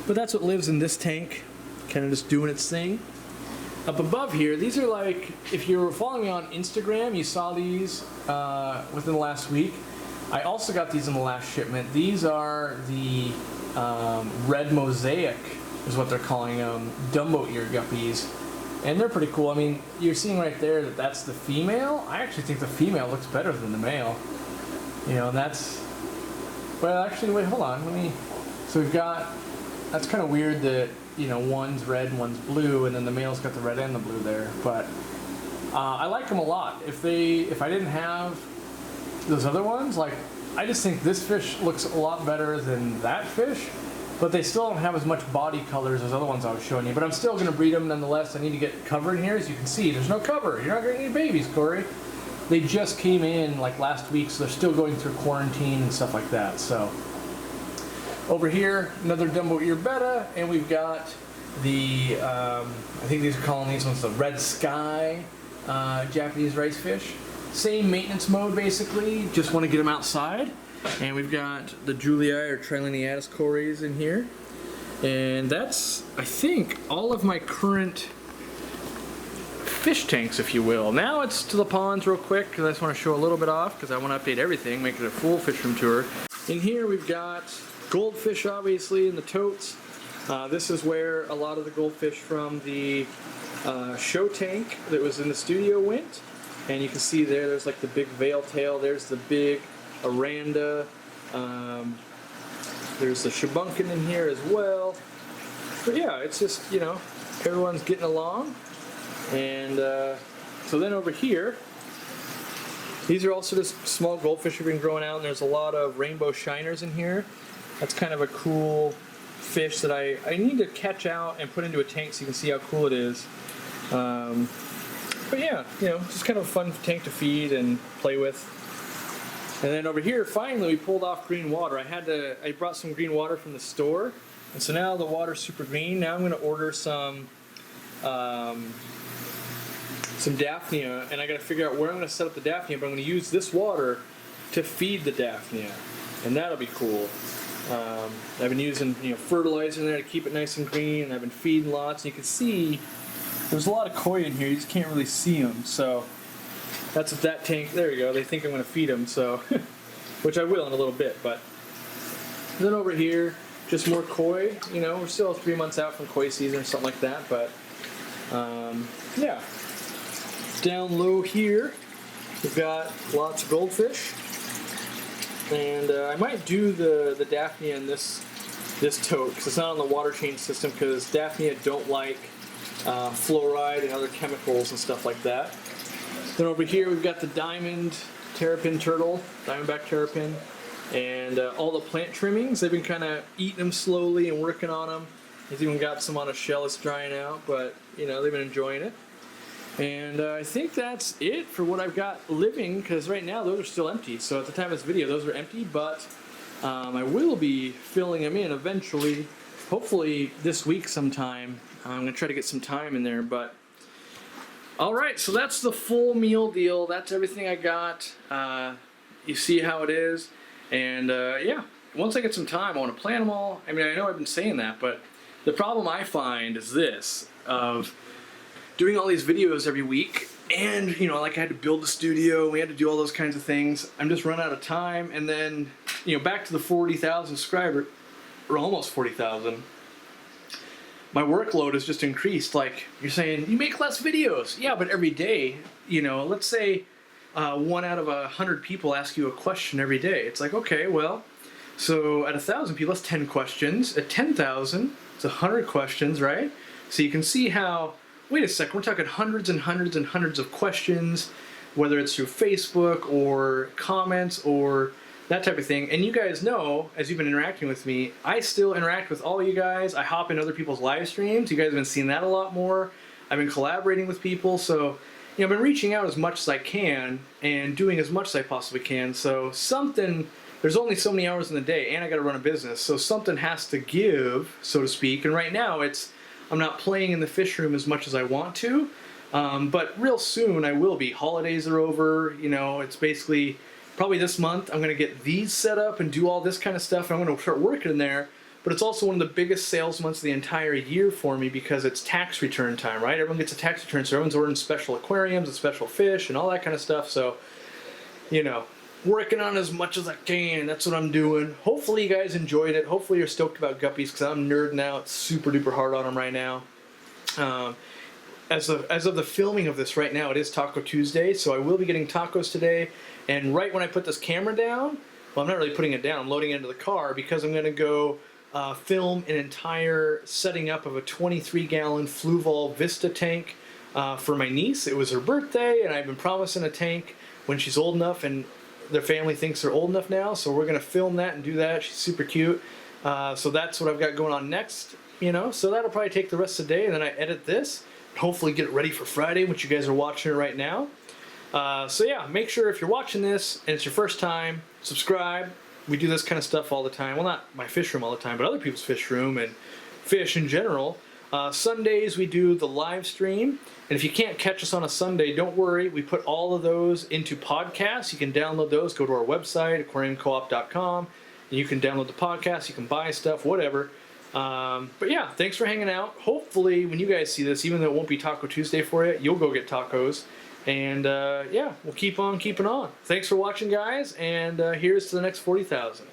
But that's what lives in this tank, kind of just doing its thing. Up above here, these are like, if you were following me on Instagram, you saw these within the last week. I also got these in the last shipment. These are the red mosaic, is what they're calling them, Dumbo ear guppies. And they're pretty cool. I mean, you're seeing right there that that's the female. I actually think the female looks better than the male. And that's, well, actually, wait, hold on. So we've got, that's kind of weird that, one's red and one's blue, and then the male's got the red and the blue there. But I like them a lot. If I didn't have those other ones, like, I just think this fish looks a lot better than that fish. But they still don't have as much body color as those other ones I was showing you. But I'm still going to breed them nonetheless. I need to get cover in here. As you can see, there's no cover. You're not going to need babies, Corey. They just came in like last week, so they're still going through quarantine and stuff like that. So over here, another Dumbo ear betta, and we've got the, I think these are calling these ones the red sky Japanese rice fish. Same maintenance mode basically, just want to get them outside. And we've got the Julii or Triliniatus cories in here. And that's, I think, all of my current fish tanks, if you will. Now it's to the ponds real quick, because I just want to show a little bit off, because I want to update everything, make it a full fish room tour. In here we've got goldfish, obviously, in the totes. This is where a lot of the goldfish from the show tank that was in the studio went. And you can see there's like the big veil tail, there's the big Aranda, there's the Shabunkin in here as well. But yeah, it's just, everyone's getting along. And so then over here, these are also just small goldfish that have been growing out, and there's a lot of rainbow shiners in here. That's kind of a cool fish that I need to catch out and put into a tank so you can see how cool it is. But yeah, just kind of a fun tank to feed and play with. And then over here, finally, we pulled off green water. I brought some green water from the store, and so now the water's super green. Now I'm going to order some Daphnia, and I got to figure out where I'm going to set up the Daphnia, but I'm going to use this water to feed the Daphnia, and that'll be cool. I've been using fertilizer in there to keep it nice and green, and I've been feeding lots. And you can see there's a lot of koi in here. You just can't really see them. So that's what that tank. There you go. They think I'm going to feed them, so which I will in a little bit. But then over here, just more koi. We're still 3 months out from koi season or something like that. But yeah, down low here, we've got lots of goldfish. And I might do the Daphnia in this tote because it's not on the water change system because Daphnia don't like fluoride and other chemicals and stuff like that. Then over here we've got the diamond terrapin turtle, diamondback terrapin, and all the plant trimmings. They've been kind of eating them slowly and working on them. He's even got some on a shell that's drying out, but they've been enjoying it. And I think that's it for what I've got living, because right now those are still empty. So at the time of this video, those are empty, but I will be filling them in eventually, hopefully this week sometime. I'm going to try to get some time in there, but alright, so that's the full meal deal. That's everything I got. You see how it is. And yeah, once I get some time, I want to plan them all. I mean, I know I've been saying that, but the problem I find is this, of doing all these videos every week, and I had to build the studio, we had to do all those kinds of things. I'm just run out of time, and then back to the 40,000 subscriber, or almost 40,000. My workload has just increased. Like you're saying, you make less videos. Yeah, but every day, let's say 1 out of 100 people ask you a question every day. It's like, okay, well, so at 1,000 people, that's 10 questions. At 10,000, it's 100 questions, right? So you can see how. Wait a second, we're talking hundreds and hundreds and hundreds of questions, whether it's through Facebook or comments or that type of thing. And you guys know, as you've been interacting with me, I still interact with all you guys. I hop in other people's live streams. You guys have been seeing that a lot more. I've been collaborating with people. So, I've been reaching out as much as I can and doing as much as I possibly can. So there's only so many hours in the day, and I got to run a business. So something has to give, so to speak. And right now I'm not playing in the Fishroom as much as I want to, but real soon I will be. Holidays are over, it's basically probably this month I'm going to get these set up and do all this kind of stuff. I'm going to start working in there, but it's also one of the biggest sales months of the entire year for me because it's tax return time, right? Everyone gets a tax return, so everyone's ordering special aquariums and special fish and all that kind of stuff, so, working on as much as I can. That's what I'm doing. Hopefully you guys enjoyed it. Hopefully you're stoked about guppies because I'm nerding out super duper hard on them right now. As of the filming of this right now, it is Taco Tuesday, so I will be getting tacos today. And right when I put this camera down, well, I'm not really putting it down. I'm loading it into the car because I'm going to go film an entire setting up of a 23-gallon Fluval Vista tank for my niece. It was her birthday, and I've been promising a tank when she's old enough, and their family thinks they're old enough now, so we're going to film that and do that. She's super cute. So that's what I've got going on next, So that'll probably take the rest of the day, and then I edit this, and hopefully get it ready for Friday, which you guys are watching it right now. So yeah, make sure if you're watching this and it's your first time, subscribe. We do this kind of stuff all the time. Well, not my fish room all the time, but other people's fish room and fish in general. Sundays we do the live stream, and if you can't catch us on a Sunday, don't worry. We put all of those into podcasts. You can download those. Go to our website, aquariumcoop.com, and you can download the podcast. You can buy stuff, whatever. But yeah, thanks for hanging out. Hopefully, when you guys see this, even though it won't be Taco Tuesday for you, you'll go get tacos. And yeah, we'll keep on keeping on. Thanks for watching, guys, and here's to the next 40,000.